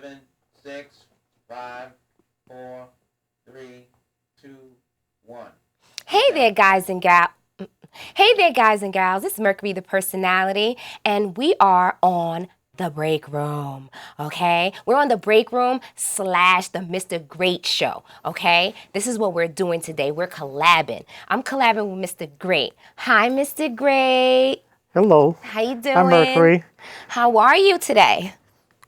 7, 6, 5, 4, 3, 2, 1. Hey there, guys and gals. Hey there, guys and gals. It's Mercury, the personality, and we are on the break room. Okay, we're on the break room / the Mr. Great show. Okay, this is what we're doing today. We're collabing. I'm collabing with Mr. Great. Hi, Mr. Great. Hello. How you doing? I'm Mercury. How are you today?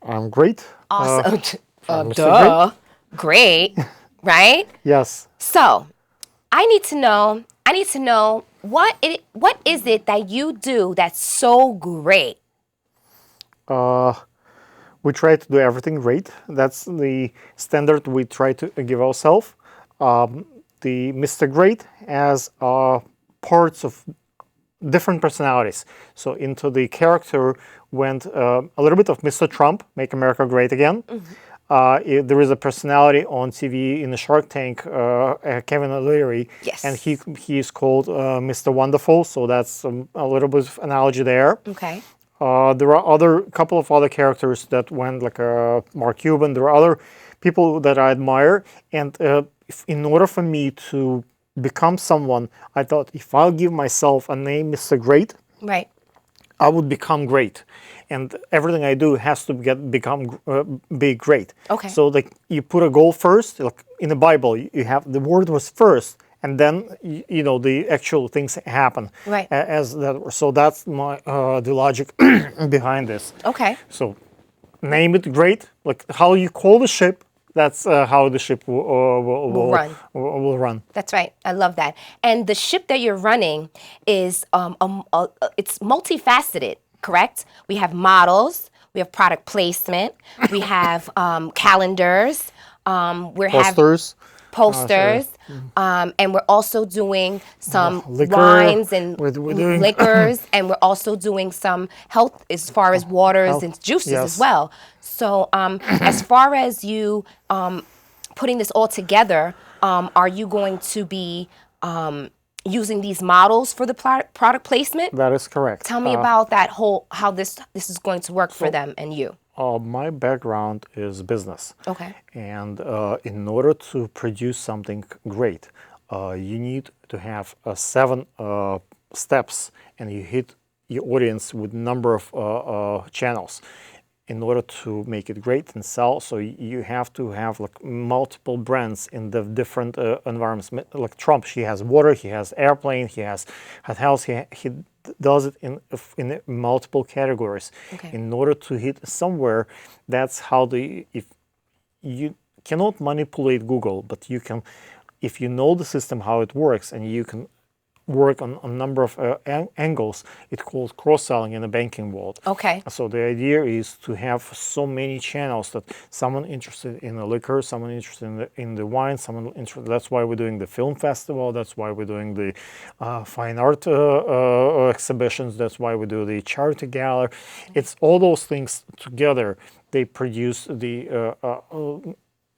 I'm great. Awesome. Mr. Duh. Great. Right? Yes. So, I need to know what is it that you do that's so great? We try to do everything great. That's the standard we try to give ourselves. The Mr. Great has parts of different personalities. So into the character went a little bit of Mr. Trump, Make America Great Again. There is a personality on TV in the Shark Tank, Kevin O'Leary, Yes. and he is called Mr. Wonderful. So that's a little bit of analogy there. Okay. There are couple of other characters that went like Mark Cuban. There are other people that I admire, and in order for me to become someone, I thought if I'll give myself a name, Mr. Great, Right. I would become great, and everything I do has to be great. Okay. So like you put a goal first. Like in the Bible, you have the word was first, and then you know the actual things happen. Right. As that. So that's my the logic behind this. Okay. So name it great. Like how you call the ship. That's how the ship will run. Will run. That's right. I love that. And the ship that you're running is it's multifaceted, correct? We have models, we have product placement, we have calendars, we have Posters. and we're also doing some Liquor. wines and We're doing liquors, and we're also doing some health as far as waters Health, and juices as yes. well. So as far as you putting this all together, are you going to be using these models for the product placement? That is correct. Tell me about that whole, how this is going to work for them and you. My background is business. Okay. And in order to produce something great, you need to have 7 steps, and you hit your audience with number of channels in order to make it great and sell. So you have to have like multiple brands in the different environments. Like Trump, he has water, he has airplane, he has house, he does it in multiple categories. Okay. In order to hit somewhere, that's how if you cannot manipulate Google, but you can, if you know the system, how it works, and you can work on a number of angles, it's called cross-selling in the banking world. Okay. So the idea is to have so many channels that someone interested in the liquor, someone interested in the wine, someone interested. That's why we're doing the film festival. That's why we're doing the fine art exhibitions. That's why we do the charity gala. It's all those things together. They produce the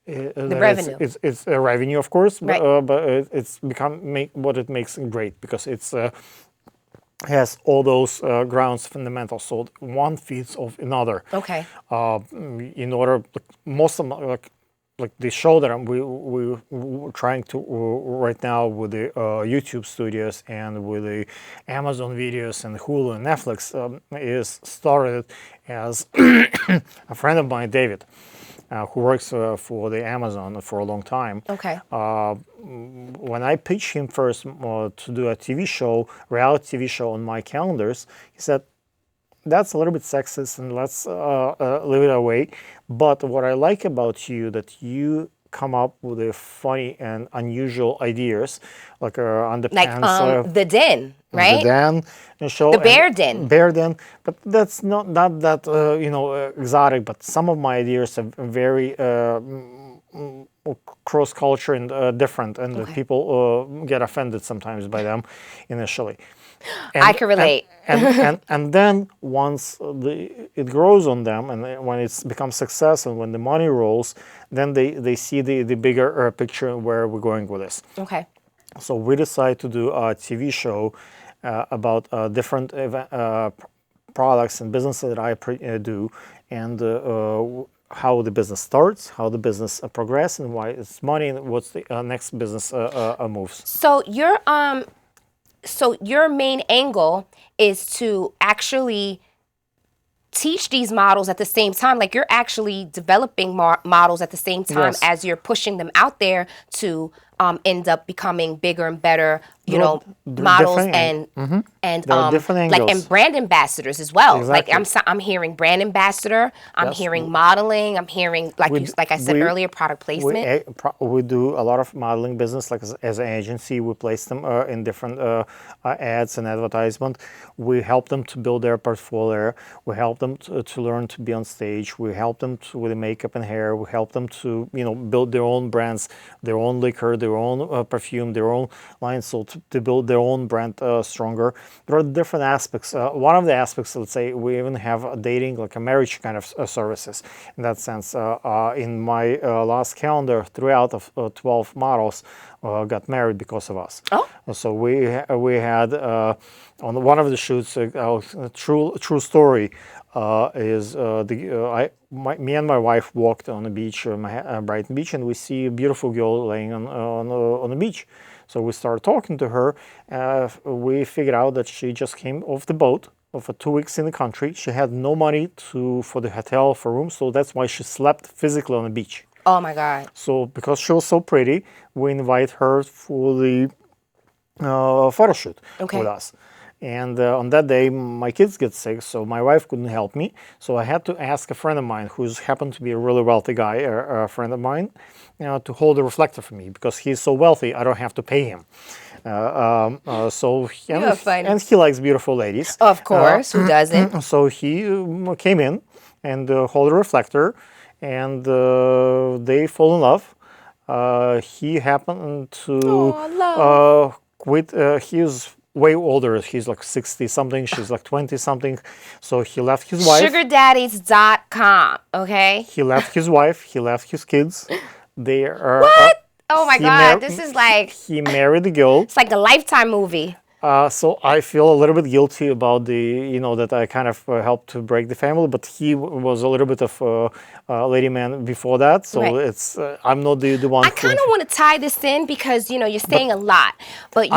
revenue. It's a revenue, of course, Right. but it's what it makes great, because it's has all those grounds fundamentals. So one feeds off another. Okay. In order, most of like the show that we're trying to right now with the YouTube studios and with the Amazon videos and Hulu and Netflix is started as a friend of mine, David, who works for the Amazon for a long time. Okay. When I pitched him first to do a TV show, reality TV show on my calendars, he said, that's a little bit sexist and let's leave it away. But what I like about you, that you come up with the funny and unusual ideas, like underpants. Like the Den, right? The Den show. The Bear Den. Bear Den. But that's not that exotic, but some of my ideas are very cross-culture and different, and Okay. people get offended sometimes by them initially. I can relate. And then once it grows on them, and when it's becomes success, and when the money rolls, then they see the bigger picture where we're going with this. Okay. So we decide to do a TV show about different products and businesses that I do, and how the business starts, how the business progresses, and why it's money, and what's the next business moves. So your main angle is to actually teach these models at the same time. Like you're actually developing models at the same time Yes. as you're pushing them out there to end up becoming bigger and better, There are models different and There are different like angles. and brand ambassadors as well. Exactly. Like I'm hearing brand ambassador, I'm Yes. hearing modeling, I'm hearing like I said earlier, product placement. We do a lot of modeling business, like as an agency. We place them in different ads and advertisement. We help them to build their portfolio. We help them to learn to be on stage. We help them with the makeup and hair. We help them to build their own brands, their own liquor, their own perfume, their own line, so to build their own brand stronger. There are different aspects. One of the aspects, let's say, we even have a dating, like a marriage kind of services. In that sense, in my last calendar, 3 out of 12 models got married because of us. Oh. So we had on one of the shoots, true story is me and my wife walked on the beach, Brighton Beach, and we see a beautiful girl laying on the beach. So we started talking to her. We figured out that she just came off the boat for 2 weeks in the country. She had no money for the hotel, for rooms, so that's why she slept physically on the beach. Oh my God. So because she was so pretty, we invite her for the photo shoot with us. And on that day, my kids get sick, so my wife couldn't help me. So I had to ask a friend of mine, who's happened to be a really wealthy guy, a friend of mine, to hold a reflector for me, because he's so wealthy, I don't have to pay him. And he likes beautiful ladies. Of course, who doesn't? So he came in and hold a reflector, and they fall in love. He happened to quit. He's way older. He's like 60 something. She's like 20 something. So he left his wife. Sugardaddies.com. Okay. He left his wife. He left his kids. They are. What? Oh my God! This is like. He married the girl. It's like a Lifetime movie. So I feel a little bit guilty about that I kind of helped to break the family, but he was a little bit of a lady man before that, so it's I'm not the one. I kind of want to tie this in because you're saying a lot, but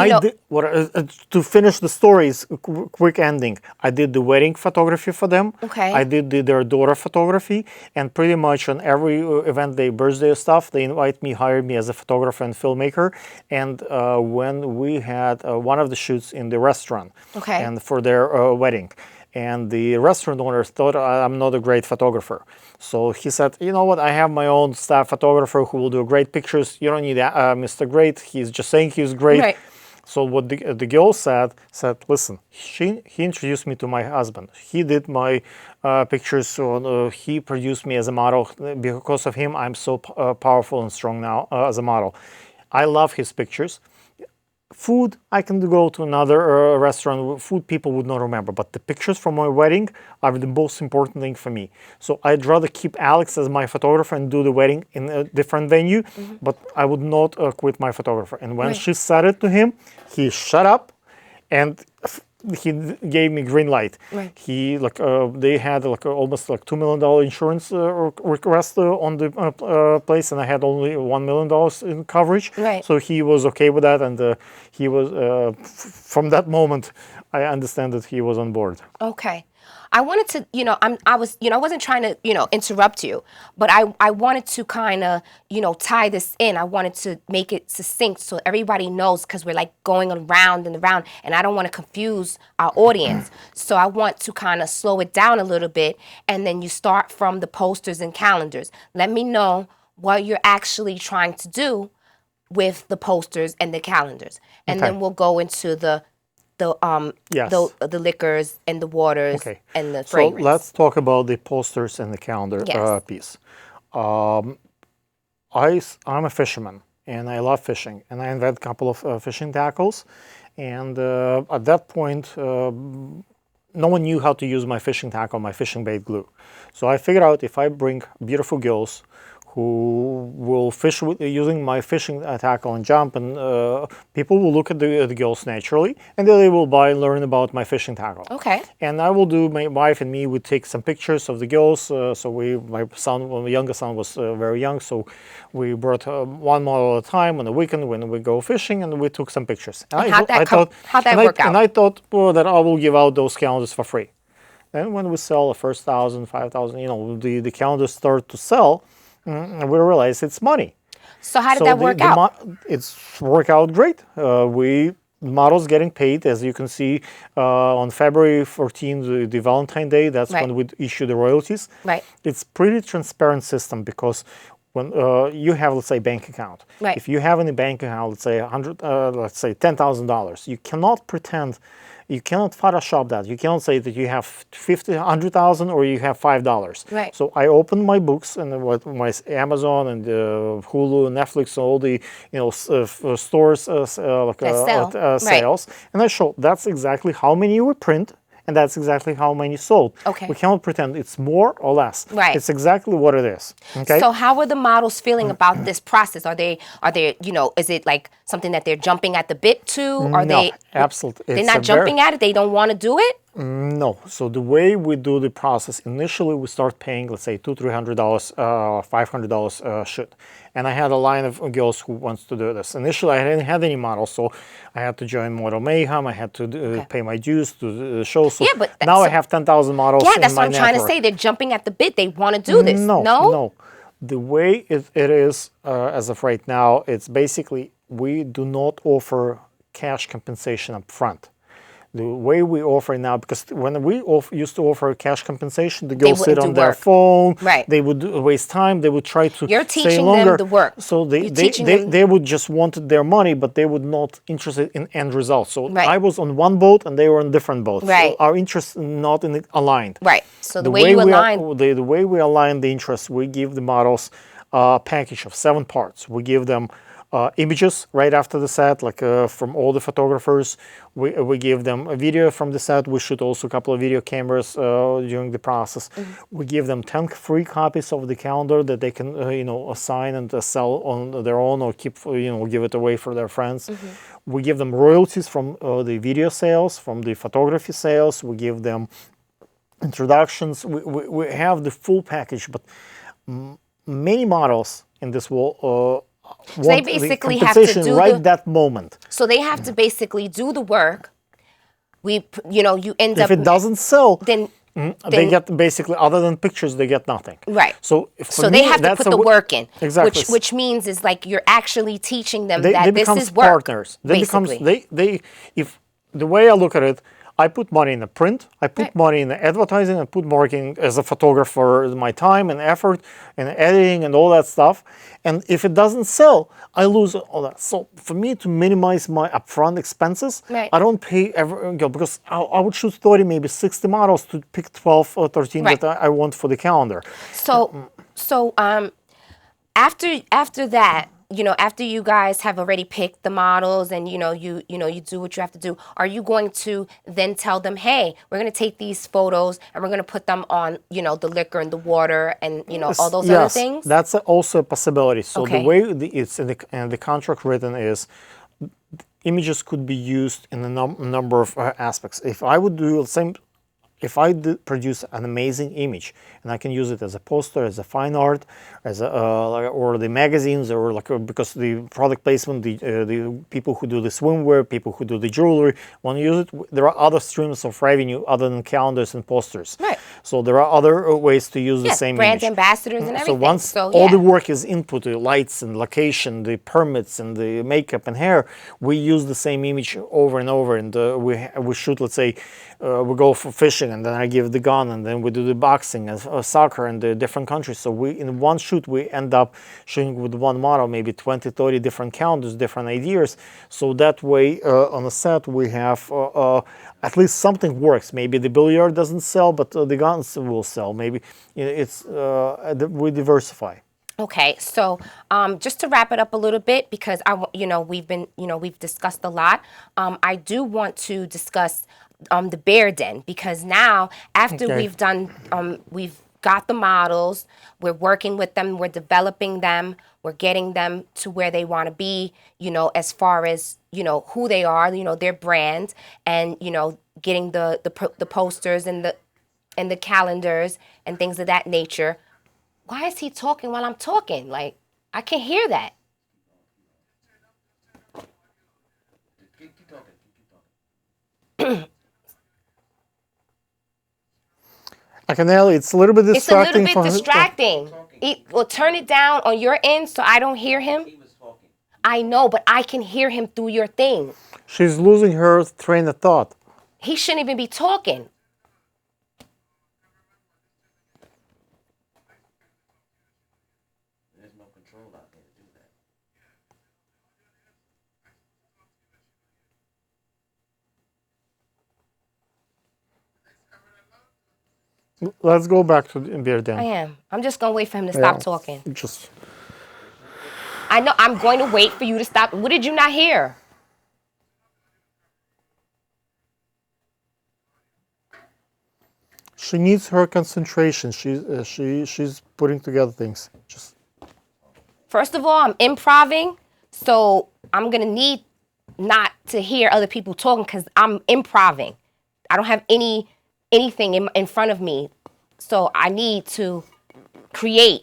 to finish the story's quick ending. I did the wedding photography for them. Okay. I did their daughter photography, and pretty much on every event, their birthday stuff, they hired me as a photographer and filmmaker. And when we had one of the shoots in the restaurant, and for their wedding, and the restaurant owner thought I'm not a great photographer, so he said, you know what, I have my own staff photographer who will do great pictures. You don't need Mr. Great. He's just saying he's great. Right. So what the girl said, listen, he introduced me to my husband. He did my pictures, so he produced me as a model. Because of him, I'm so powerful and strong now as a model. I love his pictures. Food, I can go to another restaurant. Food people would not remember, but the pictures from my wedding are the most important thing for me. So I'd rather keep Alex as my photographer and do the wedding in a different venue, but I would not quit my photographer. And when she said it to him, he shut up, and he gave me green light. Right. He they had almost $2 million insurance request on the place, and I had only $1 million in coverage. Right. So he was okay with that, and he was from that moment, I understand that he was on board. Okay. I wanted to, I wasn't trying to, interrupt you, but I wanted to kind of, tie this in. I wanted to make it succinct so everybody knows, because we're like going around and around, and I don't want to confuse our audience. So I want to kind of slow it down a little bit, and then you start from the posters and calendars. Let me know what you're actually trying to do with the posters and the calendars, and then we'll go into the liquors and the waters and the fragrance. So let's talk about the posters and the calendar piece. I'm a fisherman, and I love fishing, and I invented a couple of fishing tackles. And at that point, no one knew how to use my fishing tackle, my fishing bait glue. So I figured out if I bring beautiful girls who will fish using my fishing tackle and jump, and people will look at the gills naturally, and then they will buy and learn about my fishing tackle. Okay. And I will do, my wife and me would take some pictures of the gills. So my son, my younger son was very young, so we brought one model at a time on the weekend when we go fishing, and we took some pictures. And how'd that work out? And I thought that I will give out those calendars for free. Then when we sell the first 1,000, 5,000, the calendars start to sell, and we realize it's money. So how did that work out? It's worked out great. Models getting paid, as you can see, on February 14th, the Valentine Day. That's when we issue the royalties. Right. It's pretty transparent system because when you have, let's say, bank account. Right. If you have in a bank account, let's say let's say $10,000, you cannot pretend. You cannot Photoshop that. You cannot say that you have 50, 100,000 or you have $5. Right. So I opened my books and my Amazon and Hulu, Netflix, all the stores sales, and I show that's exactly how many we print. And that's exactly how many sold. Okay. We cannot pretend it's more or less. Right. It's exactly what it is. Okay. So how are the models feeling about this process? Are they, is it like something that they're jumping at the bit to? No, absolutely. They're not jumping at it? They don't want to do it? No. So the way we do the process, initially we start paying, let's say, $200, $300, $500 shoot. And I had a line of girls who wants to do this. Initially, I didn't have any models, so I had to join Model Mayhem. I had to pay my dues to the show. So now I have 10,000 models. Yeah, that's in my what I'm trying to say. They're jumping at the bit. They want to do this. No. The way it is as of right now, it's basically we do not offer cash compensation up front. The way we offer it now, because when we used to offer cash compensation, the girls sit on their phone, they would waste time, they would try to You're teaching stay longer. them the work. So they would just want their money, but they would not interested in end results. So I was on one boat and they were on different boats. So our interests not aligned. Right. So the way you align. The way we align the interests, we give the models a package of 7 parts. We give them images right after the set, like from all the photographers. We give them a video from the set. We shoot also a couple of video cameras during the process. We give them 10 free copies of the calendar that they can, assign and sell on their own or keep, give it away for their friends. We give them royalties from the video sales, from the photography sales. We give them introductions. We have the full package, but many models in this world so they basically have to do that moment. So they have to basically do the work. You end up. If it doesn't sell, then they get basically, other than pictures, they get nothing. Right. So they have to put the work in. Exactly. Which means is like you're actually teaching them that this is work. Partners. If the way I look at it, I put money in the print, I put money in the advertising, I put marketing as a photographer, my time and effort and editing and all that stuff. And if it doesn't sell, I lose all that. So for me to minimize my upfront expenses, I don't pay because I would shoot 30, maybe 60 models to pick 12 or 13 that I want for the calendar. So after that, after you guys have already picked the models and you do what you have to do, are you going to then tell them, hey, we're going to take these photos and we're going to put them on, the liquor and the water and all those other things? That's also a possibility. So the way it's in the contract written is, images could be used in a number of aspects. If I would do the same. If I produce an amazing image and I can use it as a poster, as a fine art, as or the magazines, or because the product placement, the people who do the swimwear, people who do the jewelry want to use it. There are other streams of revenue other than calendars and posters. Right. So there are other ways to use the same brand image. ambassadors and everything. So once all the work is input, the lights and location, the permits and the makeup and hair, we use the same image over and over, and we shoot. Let's say we go for fishing, and then I give the gun, and then we do the boxing and soccer in the different countries. So in one shoot, we end up shooting with one model, maybe 20, 30 different calendars, different ideas. So that way, on a set, we have at least something works. Maybe the billiard doesn't sell, but the guns will sell. Maybe we diversify. Okay, so just to wrap it up a little bit, because we've discussed a lot. I do want to discuss the bear den, because now after we've got the models. We're working with them. We're developing them. We're getting them to where they want to be, as far as, who they are, their brand, and, getting the posters and the calendars and things of that nature. Why is he talking while I'm talking? Like, I can't hear that. Keep talking. Akanel, it's a little bit It's a little distracting. bit distracting. Well, turn it down on your end so I don't hear him. He was talking. I know, but I can hear him through your thing. She's losing her train of thought. He shouldn't even be talking. There's no control out there to do that. Let's go back to the beer I den. am. I'm just going to wait for him to stop Yeah. talking. Just I know. I'm going to wait for you to stop. What did you not hear? she needs her concentration. She's putting together things. Just First of all, I'm improving, so I'm going to need not to hear other people talking because I'm improving. I don't have anything in front of me, so I need to create.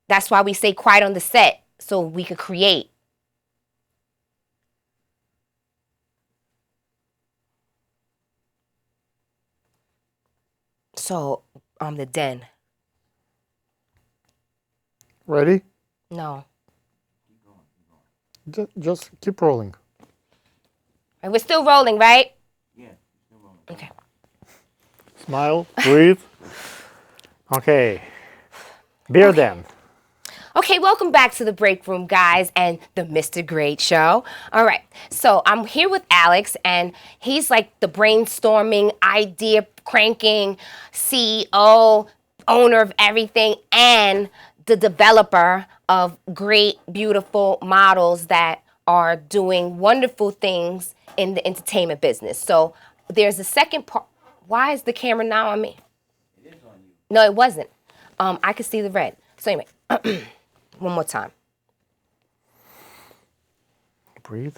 That's why we say quiet on the set, so we could create. So, the den. ready? No. Just keep rolling. And we're still rolling, right? Yeah, he's still rolling. Okay. Smile, breathe. Okay. Beer den. Okay, welcome back to the break room, guys, and the Mr. Great Show. All right, so I'm here with Alex, and he's like the brainstorming, idea cranking CEO, owner of everything, and the developer of great, beautiful models that are doing wonderful things in the entertainment business. So there's a second part. Why is the camera now on me? It is on you. No, it wasn't. I could see the red. So anyway, one more time. Breathe.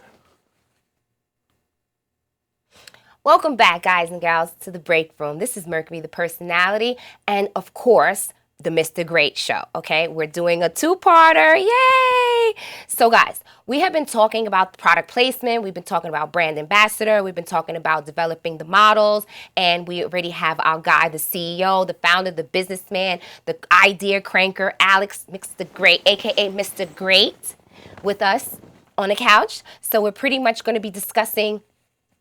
Welcome back, guys and gals, to the break room. This is Mercury, the personality, and of course, the Mr. Great Show, okay? We're doing a two-parter, yay! So guys, we have been talking about product placement, we've been talking about brand ambassador, we've been talking about developing the models, and we already have our guy, the CEO, the founder, the businessman, the idea cranker, Alex Mr. Great, aka Mr. Great, with us on the couch. So we're pretty much going to be discussing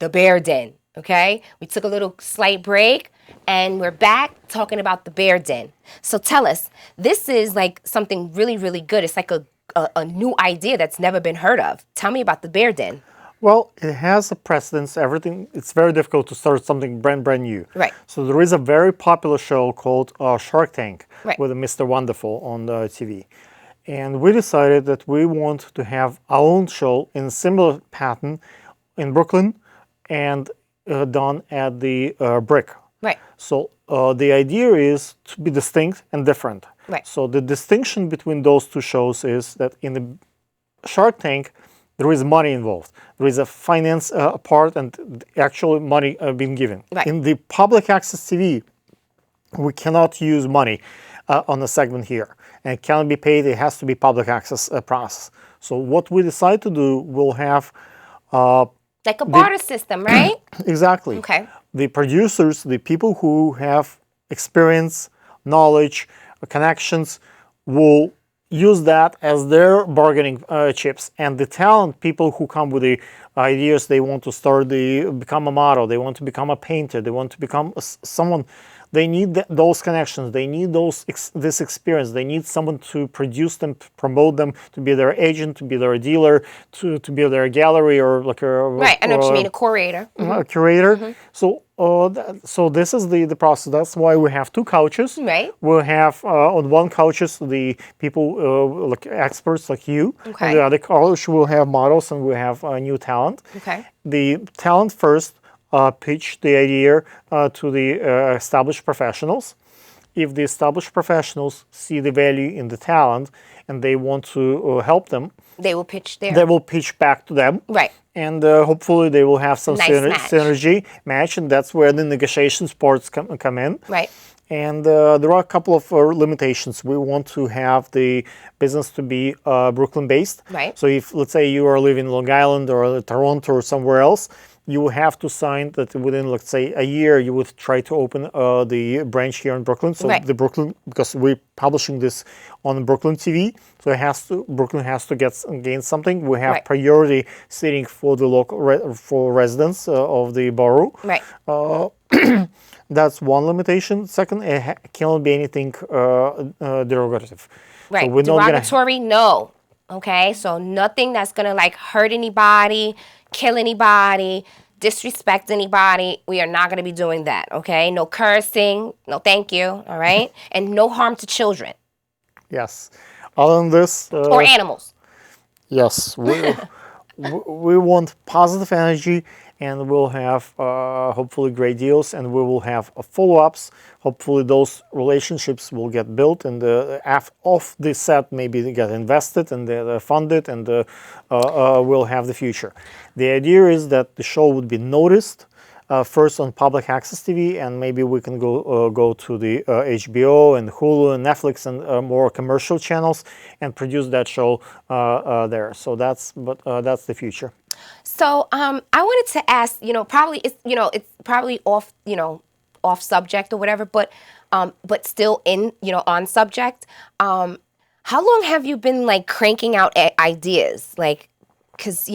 the bear den, okay? We took a little slight break, and we're back talking about the bear den. So tell us, this is like something really, really good. It's like a new idea that's never been heard of. Tell me about the bear den. Well, it has a precedence. Everything. It's very difficult to start something brand new. Right. So there is a very popular show called Shark Tank Right. with Mr. Wonderful on the TV, and we decided that we want to have our own show in a similar pattern in Brooklyn and done at the bric. Right. So the idea is to be distinct and different. Right. So the distinction between those two shows is that in the Shark Tank, there is money involved. There is a finance part and actual money being given. Right. In the public access TV, we cannot use money on the segment here. And it cannot be paid. It has to be public access process. So what we decide to do, we'll have Like a barter system, right? exactly. Okay. The producers, the people who have experience, knowledge, connections, will use that as their bargaining chips. And the talent, people who come with the ideas, they want to become a model, they want to become a painter, they want to become someone. They need those connections. They need this experience. They need someone to produce them, to promote them, to be their agent, to be their dealer, to be their gallery or like a Right. I know what you mean, a curator. a curator. So so this is the process. That's why we have two couches. Right. We'll have on one couches the people like experts like you. Okay. On the other couch we'll have models and we'll have new talent. Okay. The talent first pitch the idea to the established professionals. If the established professionals see the value in the talent and they want to help them, They will pitch there. they will pitch back to them. Right. And hopefully they will have some Nice match. synergy match, and that's where the negotiation parts come in. Right. And there are a couple of limitations. We want to have the business to be Brooklyn-based. Right. So if, let's say, you are living in Long Island or Toronto or somewhere else, you will have to sign that within, let's say, a year, you would try to open the branch here in Brooklyn. So Right. the Brooklyn, because we're publishing this on Brooklyn TV, so Brooklyn has to gain something. We have Right. priority seating for the local for residents of the borough. Right. That's one limitation. Second, it cannot be anything derogative. Right. So we're not gonna, Derogatory, no. Okay, so nothing that's gonna like hurt anybody, kill anybody, disrespect anybody. We are not gonna be doing that. Okay, no cursing, no thank you. All right, and no harm to children yes. Other than this, or animals. yes, we want positive energy, and we'll have hopefully great deals, and we will have follow-ups. Hopefully those relationships will get built, and off the set maybe they get invested and they're funded, and we'll have the future. The idea is that the show would be noticed first on public access TV, and maybe we can go to the HBO and Hulu and Netflix and more commercial channels and produce that show there. So that's the future. So I wanted to ask, probably it's probably off subject or whatever, but still on subject. How long have you been like cranking out ideas? Like, because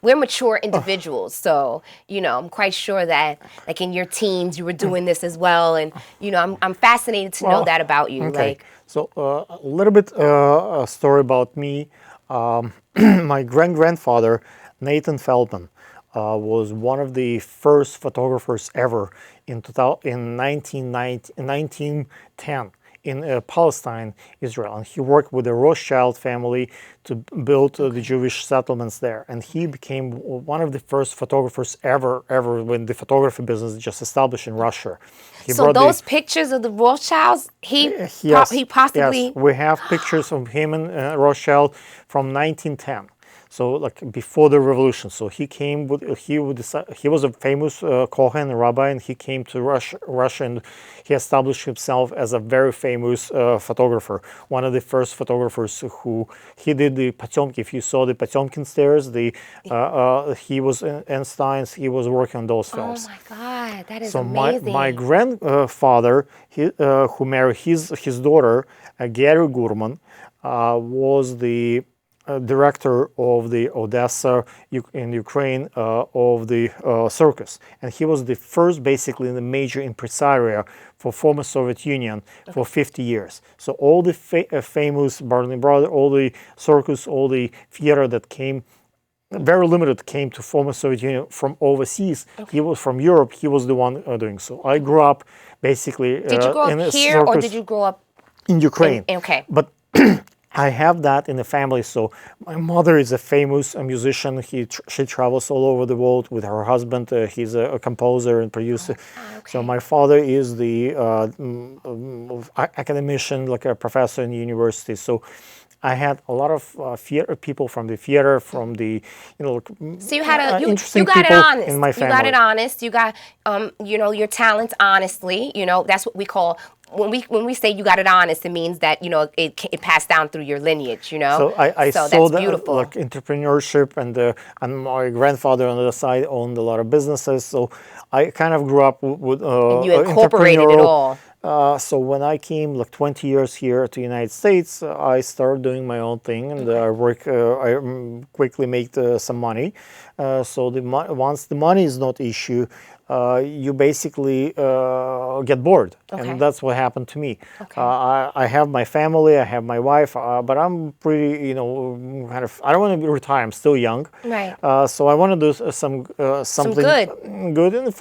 we're mature individuals, so I'm quite sure that like in your teens you were doing this as well, and I'm fascinated to know that about you. Okay. Like, So a little bit a story about me. My grandfather, Nathan Feldman, was one of the first photographers ever in 1910 in Palestine, Israel. And he worked with the Rothschild family to build the Jewish settlements there. And he became one of the first photographers ever when the photography business just established in Russia. so those pictures of the Rothschilds, he possibly... Yes, we have pictures of him and Rothschild from 1910. So like before the revolution. So he came he was a famous Kohen rabbi, and he came to Russia, and he established himself as a very famous photographer. One of the first photographers he did the Potemkin. If you saw the Potemkin stairs, he was in Einstein's. He was working on those films. Oh my God, that is so amazing. my grandfather, who married his daughter, Gary Gurman, was the director of the Odessa in Ukraine of the circus, and he was the first, basically, the major impresario for former Soviet Union for 50 years. So all the famous Barney Brothers, all the circus, all the theater that came, very limited, came to former Soviet Union from overseas. He was from Europe. He was the one doing so. I grew up basically. Did you grow up here, or did you grow up in Ukraine? Okay, but. I have that in the family. So my mother is a famous musician. She travels all over the world with her husband. He's a composer and producer. Okay. So my father is the academician, like a professor in the university. So I had a lot of theater people from the theater, from the so you had interesting you got it people honest. in my family. You got it honest. You got your talents honestly. That's what we call. When we say you got it honest, it means that it passed down through your lineage. So I so saw that's beautiful. Like entrepreneurship, and my grandfather on the other side owned a lot of businesses. So I kind of grew up with and you incorporated it all. So when I came like 20 years here to the United States, I started doing my own thing, and I quickly made some money. So once the money is not issue, you basically get bored, and that's what happened to me. Okay. I have my family, I have my wife, but I'm pretty, kind of. I don't want to retire. I'm still young, right? So I want to do something good, and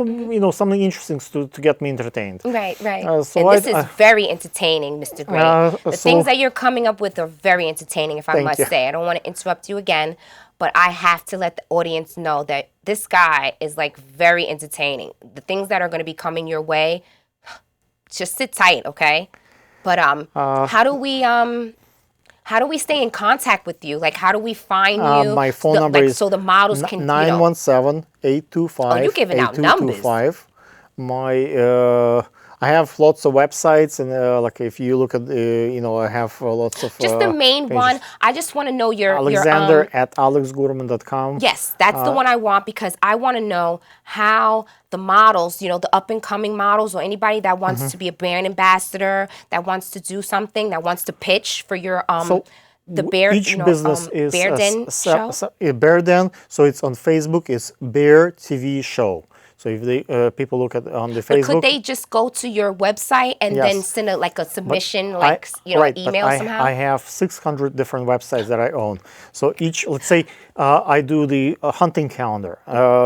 something interesting to get me entertained. Right. So and this is very entertaining, Mr. Gray. The things that you're coming up with are very entertaining, if I must say. I don't want to interrupt you again. but I have to let the audience know that this guy is like very entertaining. The things that are going to be coming your way, just sit tight, okay? But how do we stay in contact with you? Like, how do we find you? My phone number is so the models can 917-825-8225. Oh, you're giving out numbers. My I have lots of websites, and like if you look at I have lots of just the main pages. one. I just want to know Alexander at alexgurman.com. Yes, that's the one I want, because I want to know how the models, the up and coming models, or anybody that wants to be a brand ambassador, that wants to do something, that wants to pitch for your the Bear, each business is Bear Den show. Bear Den. So it's on Facebook. It's Bear TV Show. So if they people look at on the But Facebook, could they just go to your website and then send a submission, email somehow? I have 600 different websites that I own. So each, let's say, I do the hunting calendar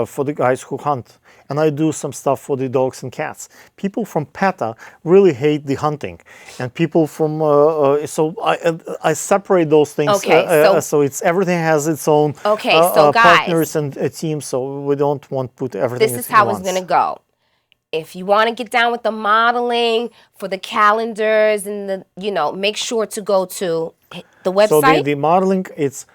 for the guys who hunt, and I do some stuff for the dogs and cats. People from PETA really hate the hunting, and people from so I separate those things. Okay, so it's everything has its own so guys, partners and teams. So we don't want to put everything. This is how it's gonna go. If you want to get down with the modeling for the calendars and make sure to go to the website. So the modeling, it's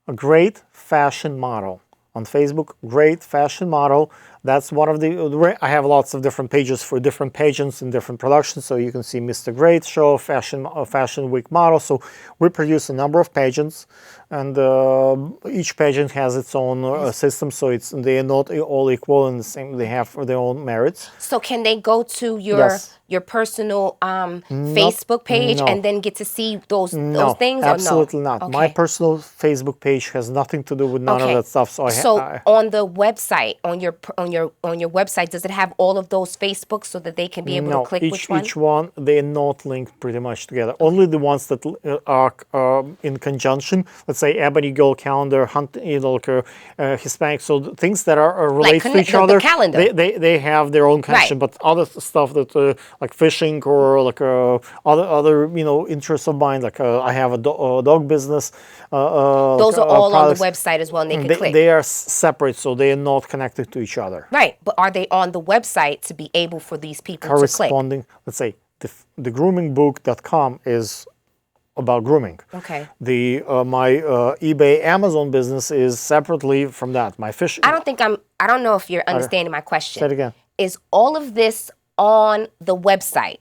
a great fashion model on Facebook. Great fashion model. That's one of the. I have lots of different pages for different pageants and different productions. So you can see Mr. Great Show, Fashion Week model. So we produce a number of pageants, and each pageant has its own system. So they are not all equal and the same. They have their own merits. So can they go to your personal Facebook page and then get to see those things? Absolutely or no? not. Okay. My personal Facebook page has nothing to do with none of that stuff. So on the website, on your website, does it have all of those Facebooks so that they can be able to click which one? Each one, they're not linked pretty much together. Only the ones that are in conjunction. Let's say Ebony Girl Calendar, Hispanic. So the things that are related to each other, the calendar. They have their own connection. But other stuff that like fishing or like other interests of mine, like I have a dog business. Those are all on the website as well, and they can click. They are separate, so they are not connected to each other. Right, but are they on the website to be able for these people corresponding, to click? Let's say the groomingbook.com is about grooming. Okay. The my eBay Amazon business is separately from that. My fish. I don't know if you're understanding my question. Say it again. Is all of this on the website?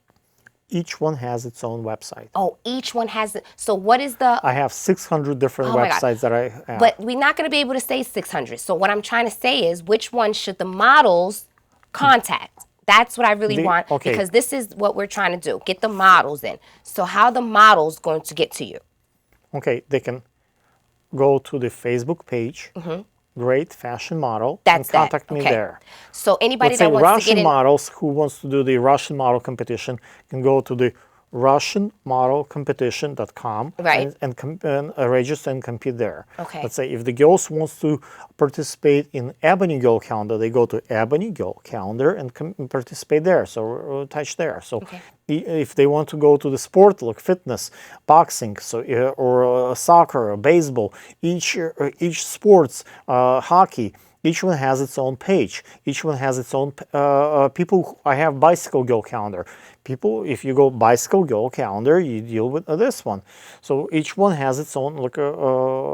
Each one has its own website. Oh, each one has it. So what is the... I have 600 different websites that I have. But we're not going to be able to say 600. So what I'm trying to say is, which one should the models contact? That's what I really want, because this is what we're trying to do, get the models in. So how are the models going to get to you? Okay, they can go to the Facebook page, Great Fashion Model, and contact me there. So anybody Let's that say wants Russian to get in... models who wants to do the Russian model competition can go to the RussianModelCompetition.com and register and compete there. Okay. Let's say if the girls wants to participate in Ebony Girl Calendar, they go to Ebony Girl Calendar and participate there. So touch there. So if they want to go to the sport like fitness, boxing, or soccer, or baseball, each sports, hockey. Each one has its own page. Each one has its own people. I have Bicycle Girl Calendar. People, if you go Bicycle Girl Calendar, you deal with this one. So each one has its own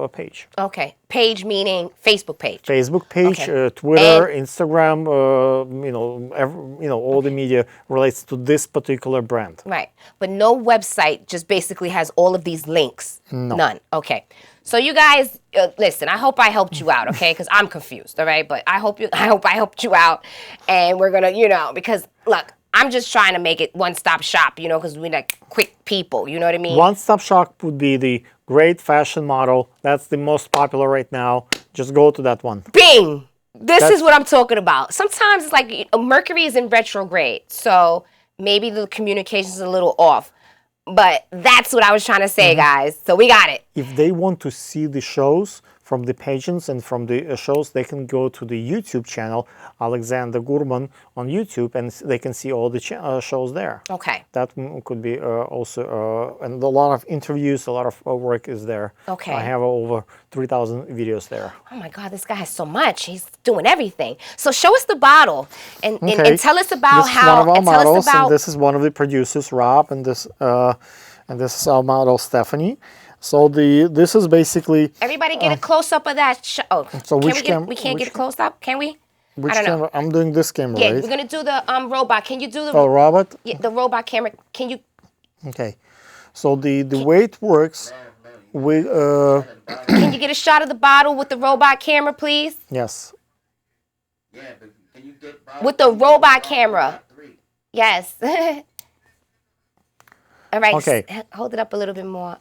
page. Okay, page meaning Facebook page. Facebook page, Twitter, Instagram. All the media relates to this particular brand. Right, but no website just basically has all of these links. No. None. Okay. So you guys, listen, I hope I helped you out, okay? Because I'm confused, all right? But I hope I helped you out. And we're going to, because, look, I'm just trying to make it one-stop shop, because we're like quick people, you know what I mean? One-stop shop would be the Great Fashion Model. That's the most popular right now. Just go to that one. Bing! This is what I'm talking about. Sometimes it's like Mercury is in retrograde, so maybe the communication's a little off. But that's what I was trying to say, guys. So we got it. If they want to see the shows from the pageants and from the shows, they can go to the YouTube channel, Alexander Gurman on YouTube, and they can see all the shows there. Okay. That could be also, and a lot of interviews, a lot of work is there. Okay. I have over 3,000 videos there. Oh my God, this guy has so much. He's doing everything. So show us the bottle and tell us about this how. Is one of our and tell models, us about. And this is one of the producers, Rob, and this is our model, Stephanie. So this is basically. Everybody get a close up of that. So we can't get a close up, can we? Which I don't know. camera? I'm doing this camera, Yeah, right? we're gonna do the robot. Can you do the? Oh, robot. Yeah, the robot camera. Can you? Okay. So the way it works, we Can you get a shot of the bottle with the robot camera, please? yes. Yeah, but can you get With the robot camera. Yes. All right. Okay. Hold it up a little bit more.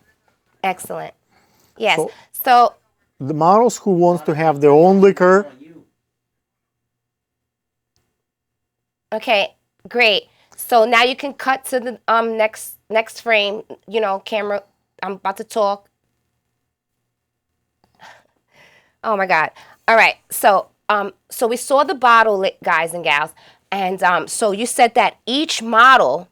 Excellent. Yes. So- So The models who wants to have their own liquor. okay, great. So now you can cut to the next frame. You know, camera. I'm about to talk. Oh my God. All right. So so we saw the bottle, guys and gals, and so you said that each model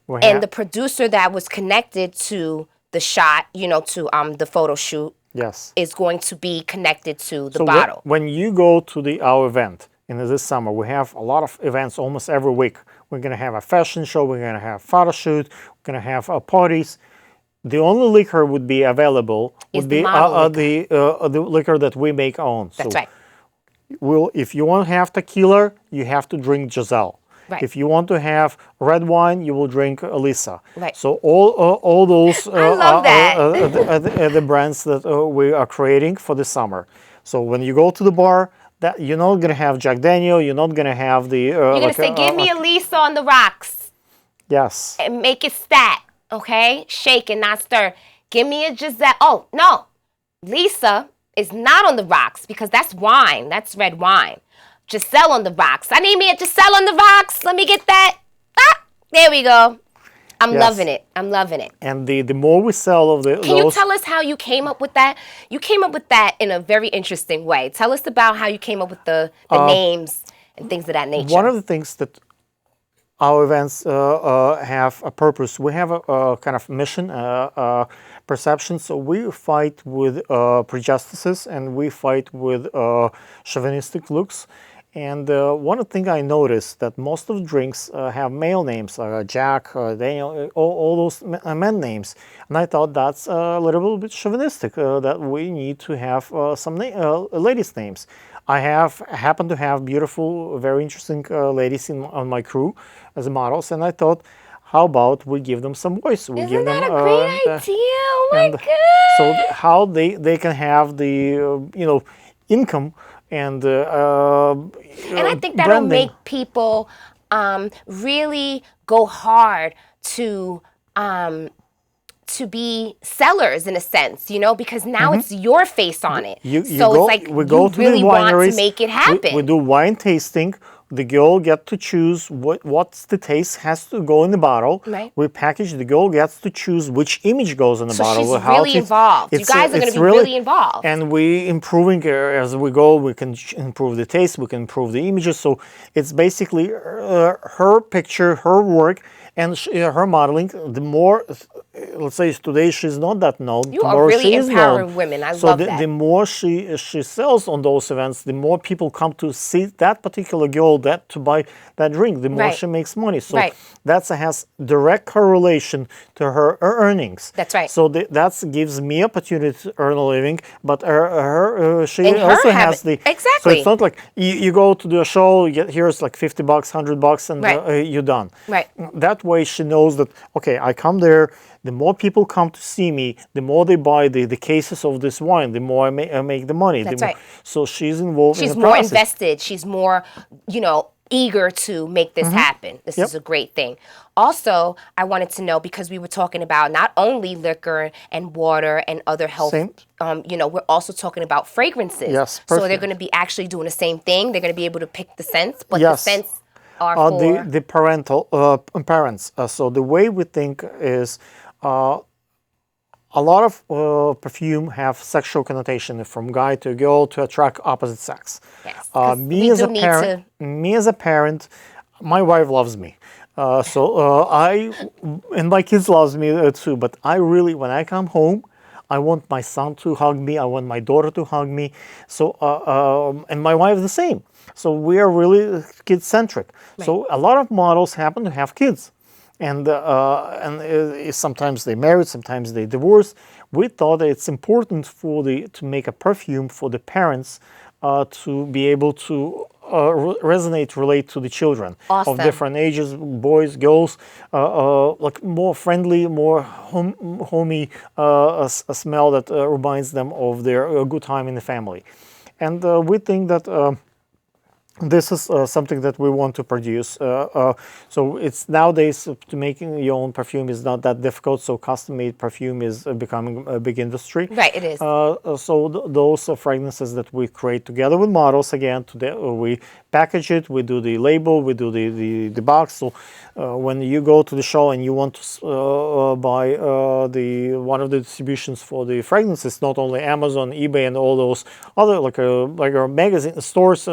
we and have- the producer that was connected to the shot, you know, to the photo shoot, yes. is going to be connected to the So bottle. when you go to our event in this summer, we have a lot of events almost every week. We're gonna have a fashion show. We're gonna have photo shoot. We're gonna have parties. The only liquor would be available Is would the be model the liquor that we make own. That's So right. if you want to have tequila, you have to drink Giselle. Right. If you want to have red wine, you will drink Elisa. Right. So all those I love that. are the brands that we are creating for the summer. So when you go to the bar, that you're not gonna have Jack Daniel. You're not gonna have the. You're gonna say, "Give me a Lisa on the rocks Yes. and make it stat." Okay, shake and not stir. Give me a Giselle. Oh no, Lisa is not on the rocks because that's wine. That's red wine. Giselle on the rocks. I need me a Giselle on the rocks. Let me get that. Ah, there we go. I'm Yes. loving it. I'm loving it. And the more we sell of Can you tell us how you came up with that? You came up with that in a very interesting way. Tell us about how you came up with the names and things of that nature. One of the things that our events have a purpose. We have a kind of mission, perception. So we fight with prejudices and we fight with chauvinistic looks. And one thing I noticed that most of the drinks have male names, Jack, Daniel, all those men names. And I thought that's a little bit chauvinistic, that we need to have some ladies' names. I happen to have beautiful, very interesting ladies on my crew as models, and I thought, how about we give them some voice? We Isn't give that them, a great idea? Oh my God! So how they can have the income and And I think that'll make people really go hard to be sellers in a sense, because now it's your face on it. So it's like we go you to really the want wineries, to make it happen. We do wine tasting. The girl gets to choose what's the taste has to go in the bottle. Right. We package. The girl gets to choose which image goes in the So bottle. she's really involved. You guys are going to be really involved. And we improving as we go. We can improve the taste. We can improve the images. So it's basically her picture, her work, and her modeling. The more, let's say today she's not that known. You tomorrow are really she is empowering known. women. I So love that. the more she sells on those events, the more people come to see that particular girl to buy that drink. The more Right. she makes money. So Right. that has direct correlation to her earnings. That's right. So that gives me opportunity to earn a living, but she And her also habit- has the. So Exactly. it's not like you go to the show, you get here's like $50, $100, and Right. you're done. Right. That way she knows that okay, I come there. The more people come to see me, the more they buy the cases of this wine, the more I make the money. That's the right. So she's involved She's in the more process. invested. She's more, eager to make this happen. This is a great thing. Also, I wanted to know, because we were talking about not only liquor and water and other health, Same. we're also talking about fragrances. Yes, So they're perfect. going to be actually doing the same thing. They're going to be able to pick the scents, but Yes. the scents are for... The parental parents. So the way we think is a lot of perfume have sexual connotation from guy to girl to attract opposite sex. Yes, 'cause Me we as a do need parent, to. me as a parent, my wife loves me. And my kids loves me too. But I really, when I come home, I want my son to hug me. I want my daughter to hug me. So, and my wife the same. So we are really kid centric. Right. So a lot of models happen to have kids, and sometimes they married, sometimes they divorced. We thought that it's important for to make a perfume for the parents to be able to relate to the children of Awesome. different ages, boys, girls, like more friendly, more homey, a smell that reminds them of their good time in the family. And we think that this is something that we want to produce. So it's nowadays to making your own perfume is not that difficult. So custom-made perfume is becoming a big industry. Right, it is. So those fragrances that we create together with models, again, we package it, we do the label, we do the box. So when you go to the show and you want to buy one of the distributions for the fragrances, not only Amazon, eBay, and all those other like our magazine stores,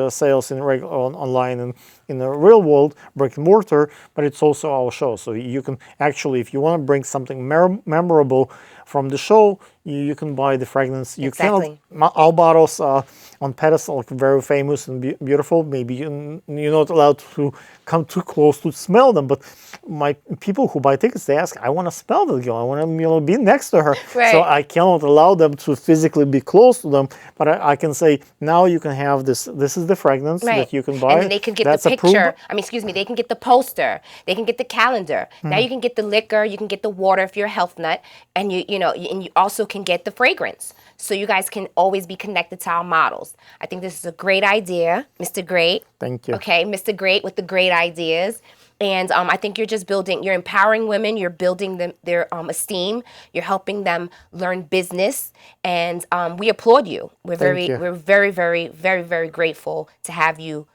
sales online and in the real world, brick and mortar, but it's also our show. So you can actually, if you want to bring something memorable from the show, you can buy the fragrance. You Exactly. cannot, our bottles are on pedestal, like very famous and beautiful. Maybe you're not allowed to come too close to smell them, but my people who buy tickets, they ask, I want to smell the girl, I want to be next to her. Right. So I cannot allow them to physically be close to them, but I can say, now you can have this is the fragrance Right. that you can buy. And then they can get That's the approved. picture. I mean, excuse me, they can get the poster. They can get the calendar. Now you can get the liquor, you can get the water if you're a health nut, and you also can get the fragrance. So you guys can always be connected to our models. I think this is a great idea, Mr. Great. Thank you. Okay, Mr. Great with the great ideas. And I think you're just you're empowering women, you're building their esteem, you're helping them learn business, and we applaud you. We're Thank you. we're very, very, very, very grateful to have you,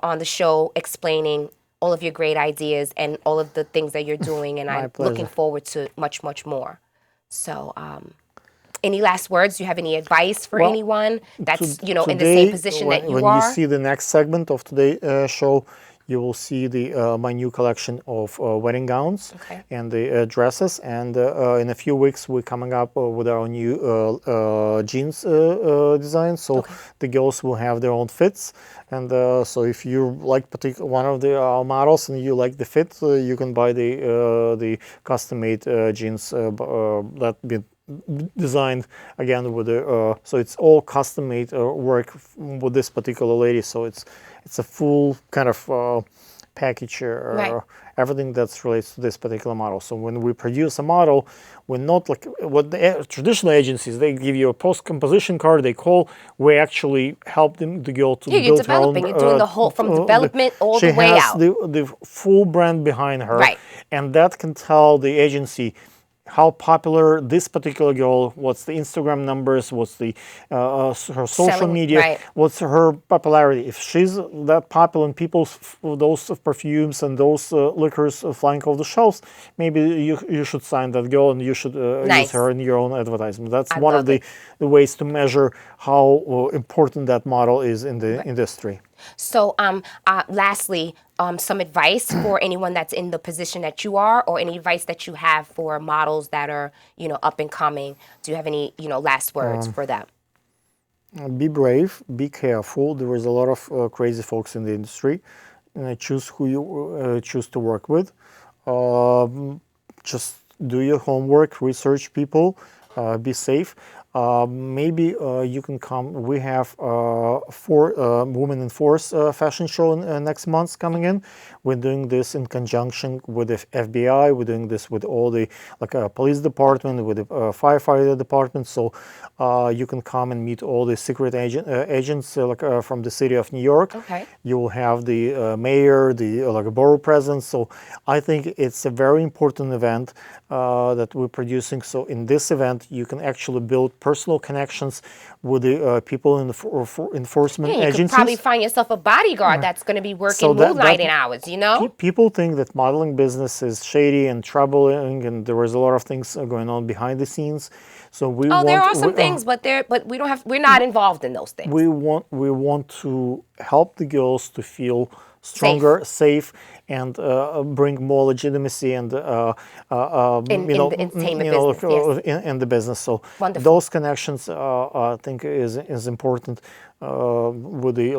on the show explaining all of your great ideas and all of the things that you're doing, and I'm pleasure. looking forward to much, much more. So, any last words? Do you have any advice for Well, anyone that's, in the Today, same position that you when are? you see the next segment of today's show, you will see my new collection of wedding gowns Okay. and the dresses. And in a few weeks, we're coming up with our new jeans design. So the girls will have their own fits. And so if you like one of the models and you like the fit, you can buy the custom-made jeans that been designed again with the so it's all custom made work with this particular lady. So it's a full kind of package, Right. everything that's relates to this particular model. So when we produce a model, we're not like what the traditional agencies, they give you a post composition card, they call. We actually help the girl to Yeah, you're build her own. developing. You're doing the whole from development all she the way has out. the full brand behind her, Right. and that can tell the agency how popular this particular girl, what's the Instagram numbers, what's the her social Selling, media, right. what's her popularity. If she's that popular and those perfumes and those liquors flying off the shelves, maybe you should sign that girl and you should use Nice. her in your own advertisement. That's I one of love it. the ways to measure how important that model is in the industry. So, lastly, some advice for anyone that's in the position that you are, or any advice that you have for models that are, up and coming. Do you have any, last words for them? Be brave, be careful. There is a lot of crazy folks in the industry. Choose who you choose to work with. Just do your homework, research people, be safe. Maybe you can come. We have Women in Force fashion show next month coming in. We're doing this in conjunction with the FBI. We're doing this with all the police department, with the firefighter department. So you can come and meet all the secret agents from the city of New York. Okay. You will have the mayor, the borough president. So I think it's a very important event that we're producing. So in this event, you can actually build personal connections with the people in the enforcement Yeah, you agencies. could probably find yourself a bodyguard that's going to be working moonlighting hours, you know? People think that modeling business is shady and troubling, and there is a lot of things going on behind the scenes. So There are some things, but we don't have. We're not involved in those things. we want to help the girls to feel stronger, safe, and bring more legitimacy and In the entertainment business, yes. in the business. So Wonderful. those connections, I think, is important. With the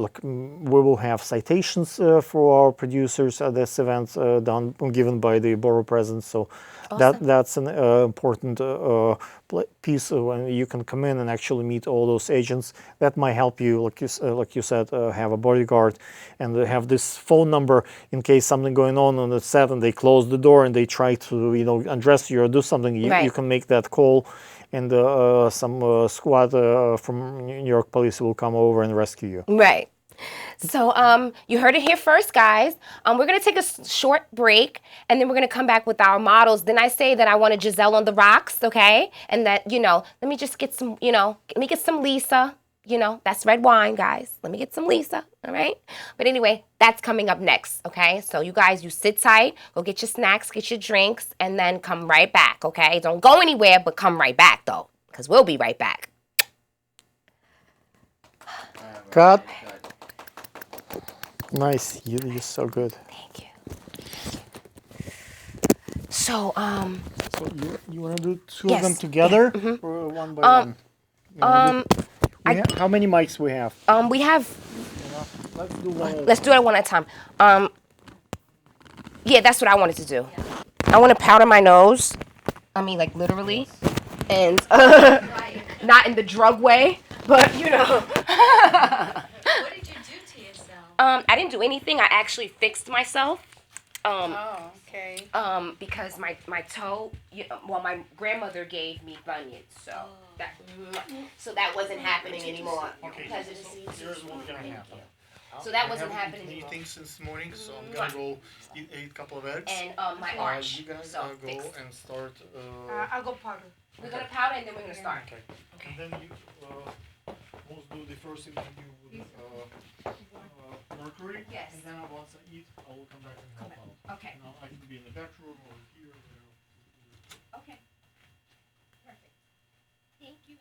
we will have citations for our producers at this event given by the borough president. So that's an important piece when you can come in and actually meet all those agents. That might help you, like you said, have a bodyguard and have this phone number in case something going on the set and they close the door and they try to undress you or do something. You can make that call, and some squad from New York police will come over and rescue you. Right. So you heard it here first, guys. We're going to take a short break, and then we're going to come back with our models. Then I say that I wanted Giselle on the rocks, okay? And that, let me just get some, let me get some Lisa. That's red wine, guys. Let me get some Lisa, all right? But anyway, that's coming up next, okay? So you guys, you sit tight, go get your snacks, get your drinks, and then come right back, okay? Don't go anywhere, but come right back, though, because we'll be right back. Cut. Nice. You're so good. Thank you. So, So you want to do two of them together or one by one? How many mics we have? We have. Let's do one. Let's do it one at a time. Yeah, that's what I wanted to do. I want to powder my nose. I mean, like literally, and not in the drug way, but What did you do to yourself? I didn't do anything. I actually fixed myself. Oh, okay. Because my toe, my grandmother gave me bunions, so that wasn't happening anymore. Okay, Pleasure to so see you. here's what's gonna happen. So that wasn't happening Many anymore. things since morning, so I'm gonna go eat a couple of eggs. And my arch. You guys So go fixed. and start. I'll go powder. We're gonna powder and then we're gonna start. Okay. And then you most do the first interview with Mercury. Yes. And then once I eat, I will come back and help out. Okay. Now I can be in the back room or here. Okay. Perfect. Thank you.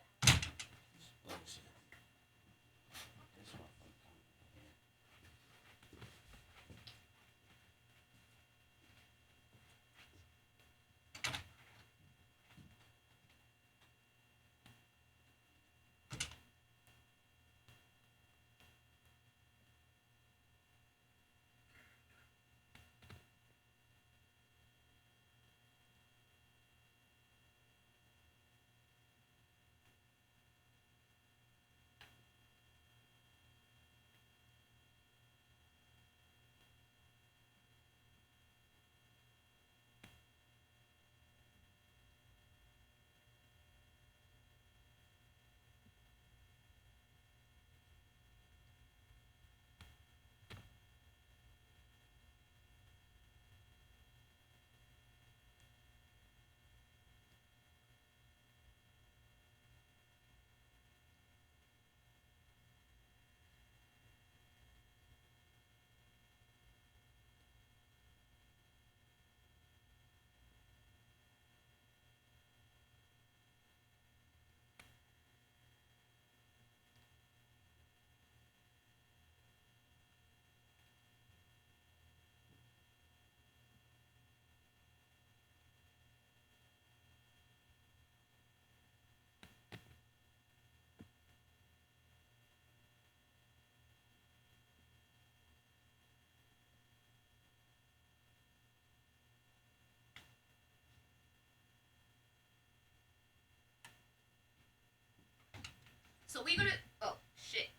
So we're gonna. Oh shit!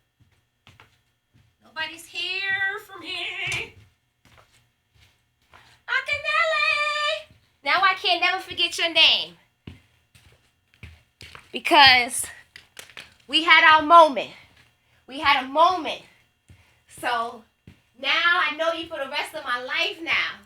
Nobody's here for me. Akinele. Now I can't never forget your name because we had our moment. We had a moment. So now I know you for the rest of my life now.